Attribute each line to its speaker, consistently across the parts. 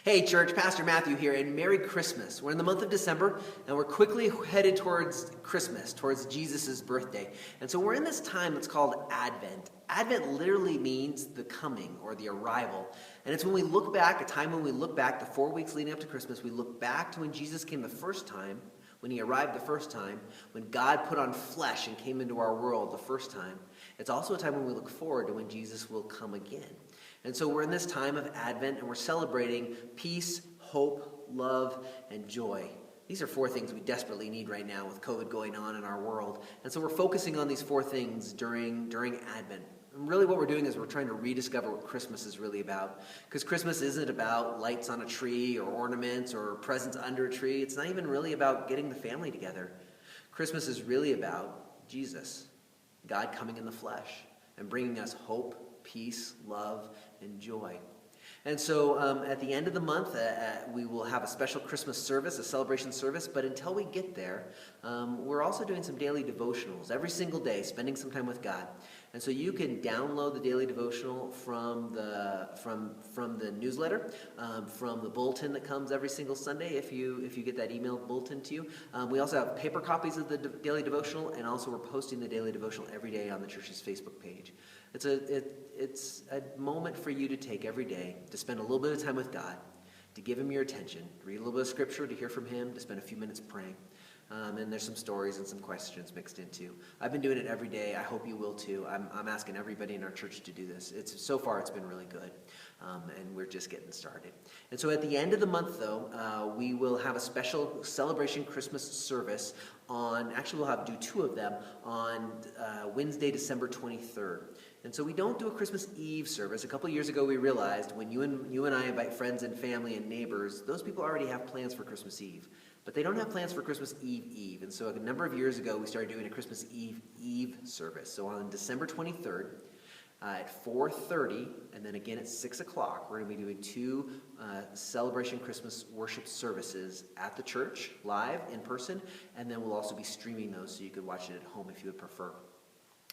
Speaker 1: Hey church, Pastor Matthew here, and Merry Christmas. We're in the month of December, and we're quickly headed towards Christmas, towards Jesus' birthday. And so we're in this time that's called Advent. Advent literally means the coming or the arrival. And it's when we look back, a time when we look back, the 4 weeks leading up to Christmas, we look back to when Jesus came the first time, when he arrived the first time, when God put on flesh and came into our world the first time. It's also a time when we look forward to when Jesus will come again. And so we're in this time of Advent, and we're celebrating peace, hope, love, and joy. These are four things we desperately need right now with COVID going on in our world. And so we're focusing on these four things during Advent. And really what we're doing is we're trying to rediscover what Christmas is really about. Because Christmas isn't about lights on a tree or ornaments or presents under a tree. It's not even really about getting the family together. Christmas is really about Jesus, God coming in the flesh and bringing us hope, peace, love, and joy. And so at the end of the month, we will have a special Christmas service, a celebration service. But until we get there, we're also doing some daily devotionals every single day, spending some time with God. And so you can download the daily devotional from the newsletter, from the bulletin that comes every single Sunday if you get that email bulletin to you. We also have paper copies of the daily devotional, and also we're posting the daily devotional every day on the church's Facebook page. It's a moment for you to take every day to spend a little bit of time with God, to give him your attention, to read a little bit of scripture, to hear from him, to spend a few minutes praying. And there's some stories and some questions mixed in too. I've been doing it every day. I hope you will too. I'm asking everybody in our church to do this. So far it's been really good, and we're just getting started. And so at the end of the month, though, we will have a special celebration Christmas service we'll do two of them on Wednesday, December 23rd. And so we don't do a Christmas Eve service. A couple years ago, we realized when you and I invite friends and family and neighbors, those people already have plans for Christmas Eve. But they don't have plans for Christmas Eve. And so a number of years ago, we started doing a Christmas Eve service. So on December 23rd at 4:30, and then again at 6 o'clock, we're going to be doing two celebration Christmas worship services at the church, live, in person. And then we'll also be streaming those so you could watch it at home if you would prefer.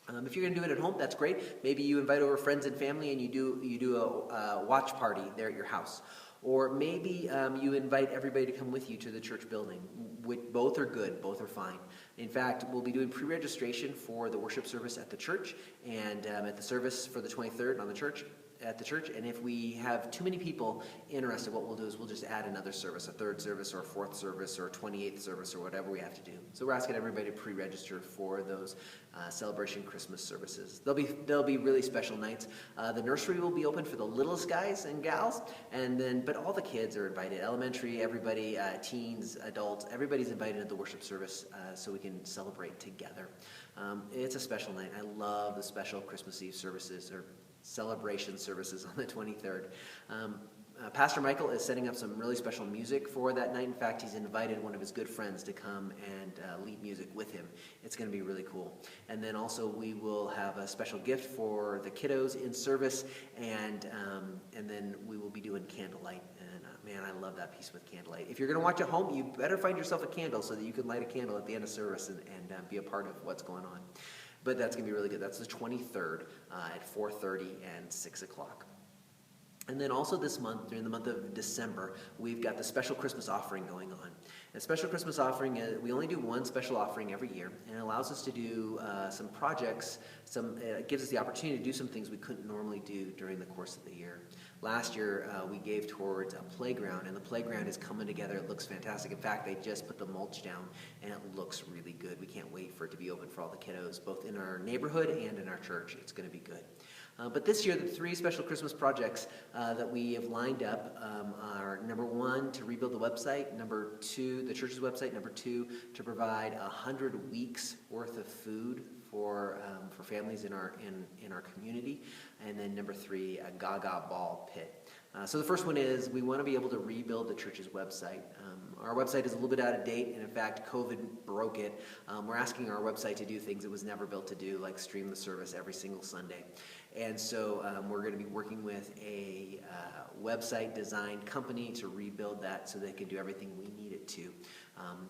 Speaker 1: If you're going to do it at home, that's great. Maybe you invite over friends and family and you do a watch party there at your house. Or maybe you invite everybody to come with you to the church building. Both are good. Both are fine. In fact, we'll be doing pre-registration for the worship service at the church and at the service for the 23rd at the church. And if we have too many people interested, what we'll do is we'll just add another service, a third service or a fourth service or a 28th service or whatever we have to do. So we're asking everybody to pre-register for those celebration Christmas services. They'll be really special nights. The nursery will be open for the littlest guys and gals, but all the kids are invited. Elementary, everybody, teens, adults, everybody's invited to the worship service so we can celebrate together. It's a special night. I love the special Christmas Eve services or celebration services on the 23rd. Pastor Michael is setting up some really special music for that night. In fact, he's invited one of his good friends to come and lead music with him. It's going to be really cool. And then also we will have a special gift for the kiddos in service, and then we will be doing candlelight. And man, I love that piece with candlelight. If you're going to watch at home, you better find yourself a candle so that you can light a candle at the end of service and be a part of what's going on. But that's going to be really good. That's the 23rd at 4:30 and 6 o'clock. And then also this month, during the month of December, we've got the special Christmas offering going on. And special Christmas offering, we only do one special offering every year, and it allows us to do some projects. It gives us the opportunity to do some things we couldn't normally do during the course of the year. Last year, we gave towards a playground, and the playground is coming together. It looks fantastic. In fact, they just put the mulch down, and it looks really good. We can't wait for it to be open for all the kiddos, both in our neighborhood and in our church. It's going to be good. But this year, the three special Christmas projects that we have lined up are, number one, to rebuild the website, number two, the church's website, number two, to provide 100 weeks worth of food for families in our community, and then number three, a Gaga Ball pit. So the first one is we want to be able to rebuild the church's website. Our website is a little bit out of date, and in fact, COVID broke it. We're asking our website to do things it was never built to do, like stream the service every single Sunday. And so we're going to be working with a website design company to rebuild that so they can do everything we need it to.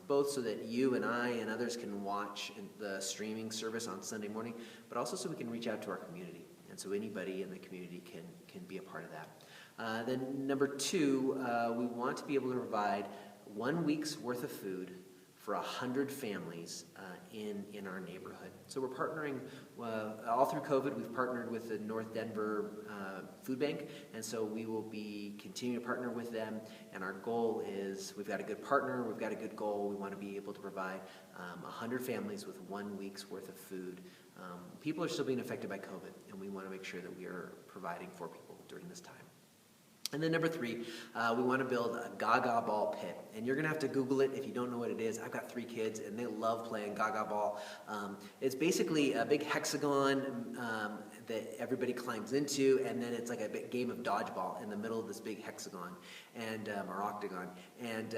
Speaker 1: Both so that you and I and others can watch the streaming service on Sunday morning, but also so we can reach out to our community. And so anybody in the community can be a part of that. Then number two, we want to be able to provide 1 week's worth of food for 100 families in our neighborhood. So we're partnering, all through COVID, we've partnered with the North Denver Food Bank, and so we will be continuing to partner with them, and our goal is, we've got a good partner, we've got a good goal, we want to be able to provide 100 families with 1 week's worth of food. People are still being affected by COVID, and we want to make sure that we are providing for people during this time. And then number three, we want to build a Gaga Ball pit. And you're going to have to Google it if you don't know what it is. I've got 3 kids, and they love playing Gaga Ball. It's basically a big hexagon that everybody climbs into, and then it's like a big game of dodgeball in the middle of this big hexagon and or octagon. And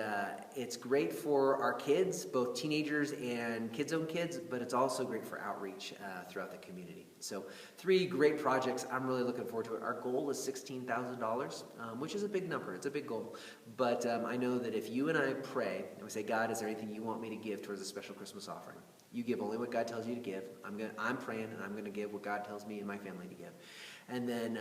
Speaker 1: it's great for our kids, both teenagers and kids' own kids, but it's also great for outreach throughout the community. So 3 great projects. I'm really looking forward to it. Our goal is $16,000, which is a big number. It's a big goal. But I know that if you and I pray and we say, God, is there anything you want me to give towards a special Christmas offering? You give only what God tells you to give. I'm praying, and I'm going to give what God tells me and my family to give. And then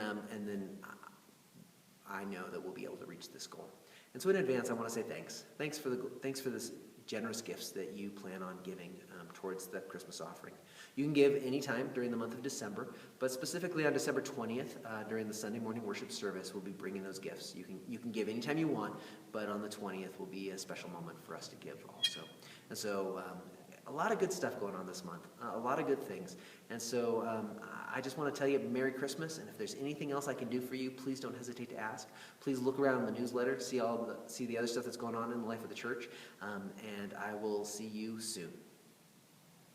Speaker 1: I know that we'll be able to reach this goal. And so in advance, I want to say thanks. Thanks for this generous gifts that you plan on giving towards the Christmas offering. You can give anytime during the month of December, but specifically on December 20th, during the Sunday morning worship service, we'll be bringing those gifts. You can give anytime you want, but on the 20th will be a special moment for us to give also. And so a lot of good stuff going on this month, a lot of good things. And so I just want to tell you Merry Christmas, and if there's anything else I can do for you, please don't hesitate to ask. Please look around in the newsletter, see the other stuff that's going on in the life of the church, and I will see you soon.